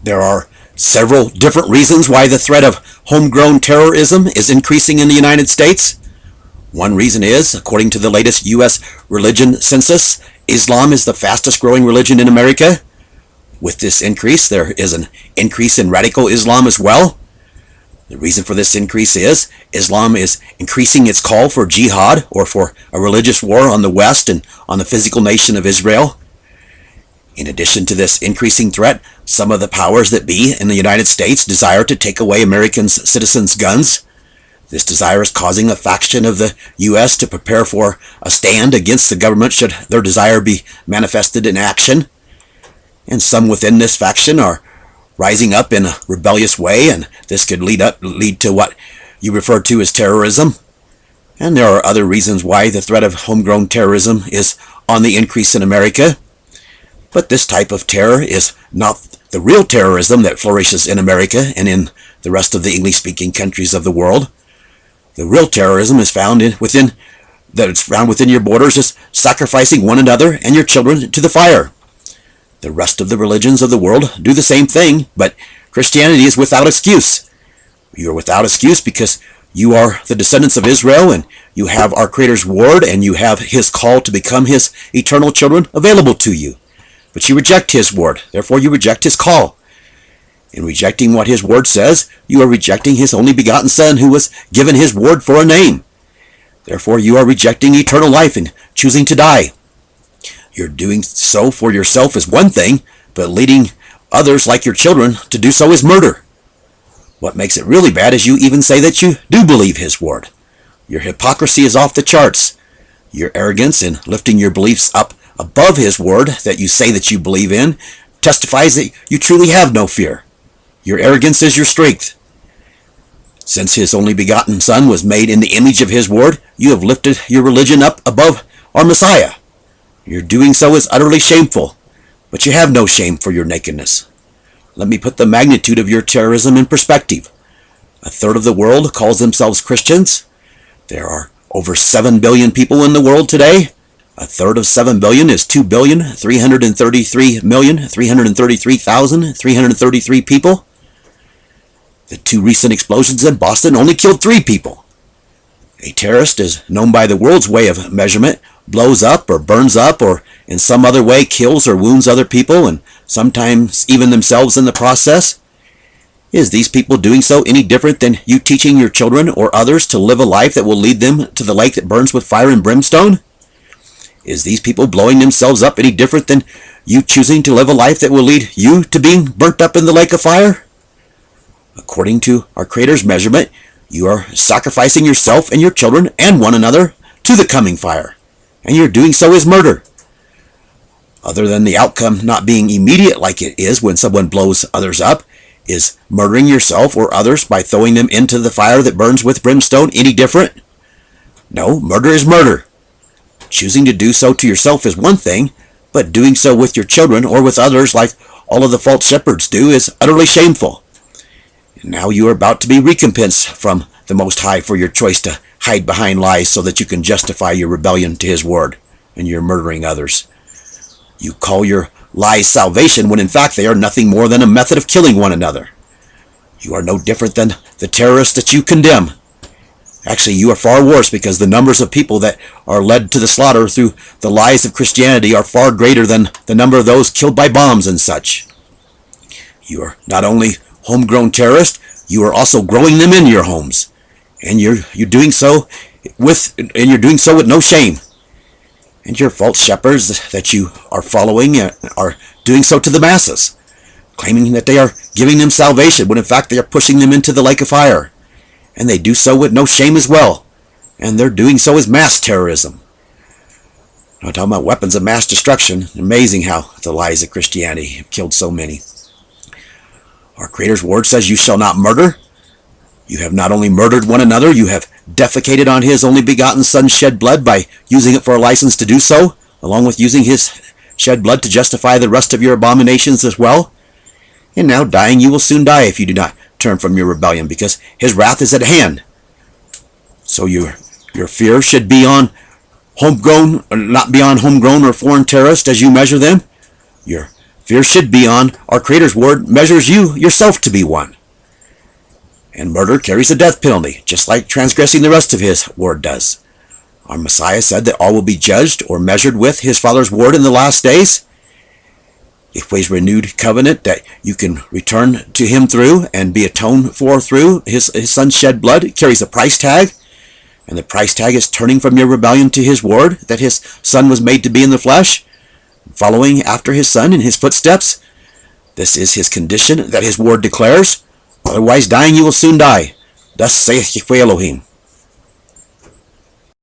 There are several different reasons why the threat of homegrown terrorism is increasing in the United States. One reason is, according to the latest U.S. religion census, Islam is the fastest growing religion in America. With this increase, there is an increase in radical Islam as well. The reason for this increase is Islam is increasing its call for jihad, or for a religious war on the West and on the physical nation of Israel. In addition to this increasing threat, some of the powers that be in the United States desire to take away American citizens' guns. This desire is causing a faction of the U.S. to prepare for a stand against the government should their desire be manifested in action. And some within this faction are rising up in a rebellious way, and this could lead to what you refer to as terrorism. And there are other reasons why the threat of homegrown terrorism is on the increase in America. But this type of terror is not the real terrorism that flourishes in America and in the rest of the English-speaking countries of the world. The real terrorism is found within your borders is sacrificing one another and your children to the fire. The rest of the religions of the world do the same thing, but Christianity is without excuse. You are without excuse because you are the descendants of Israel, and you have our Creator's word, and you have His call to become His eternal children available to you. But you reject His word, therefore you reject His call. In rejecting what His word says, you are rejecting His only begotten Son, who was given His word for a name. Therefore you are rejecting eternal life and choosing to die. You're doing so for yourself is one thing, but leading others like your children to do so is murder. What makes it really bad is you even say that you do believe His word. Your hypocrisy is off the charts. Your arrogance in lifting your beliefs up above His word that you say that you believe in testifies that you truly have no fear. Your arrogance is your strength. Since His only begotten Son was made in the image of His word, you have lifted your religion up above our Messiah. Your doing so is utterly shameful, but you have no shame for your nakedness. Let me put the magnitude of your terrorism in perspective. A third of the world calls themselves Christians. There are over 7 billion people in the world today. A third of 7 billion is 2,333,333,333 people. The 2 recent explosions in Boston only killed 3 people. A terrorist is known by the world's way of measurement, blows up or burns up or in some other way kills or wounds other people and sometimes even themselves in the process. Is these people doing so any different than you teaching your children or others to live a life that will lead them to the lake that burns with fire and brimstone? Is these people blowing themselves up any different than you choosing to live a life that will lead you to being burnt up in the lake of fire? According to our Creator's measurement, you are sacrificing yourself and your children and one another to the coming fire, and your doing so is murder. Other than the outcome not being immediate like it is when someone blows others up, is murdering yourself or others by throwing them into the fire that burns with brimstone any different? No, murder is murder. Choosing to do so to yourself is one thing, but doing so with your children or with others like all of the false shepherds do is utterly shameful. And now you are about to be recompensed from the Most High for your choice to hide behind lies so that you can justify your rebellion to His word and your murdering others. You call your lies salvation when in fact they are nothing more than a method of killing one another. You are no different than the terrorists that you condemn. Actually, you are far worse because the numbers of people that are led to the slaughter through the lies of Christianity are far greater than the number of those killed by bombs and such. You are not only homegrown terrorists, you are also growing them in your homes, and you're doing so with no shame. And your false shepherds that you are following are doing so to the masses, claiming that they are giving them salvation when in fact they are pushing them into the lake of fire. And they do so with no shame as well. And their doing so is mass terrorism. I'm talking about weapons of mass destruction. Amazing how the lies of Christianity have killed so many. Our Creator's word says, "You shall not murder." You have not only murdered one another, you have defecated on His only begotten Son's shed blood by using it for a license to do so, along with using His shed blood to justify the rest of your abominations as well. And now dying, you will soon die if you do not turn from your rebellion, because His wrath is at hand. So your fear should be on homegrown, not be on homegrown or foreign terrorists as you measure them. Your Fear should be on our Creator's word measures you yourself to be one. And murder carries the death penalty, just like transgressing the rest of his word does. Our Messiah said that all will be judged or measured with his Father's word in the last days. Yahweh's renewed covenant that you can return to him through and be atoned for through his son's shed blood carries a price tag. And the price tag is turning from your rebellion to his word that his son was made to be in the flesh, following after his son in his footsteps. This is his condition that his word declares. Otherwise, dying you will soon die. Thus saith Yahweh Elohim.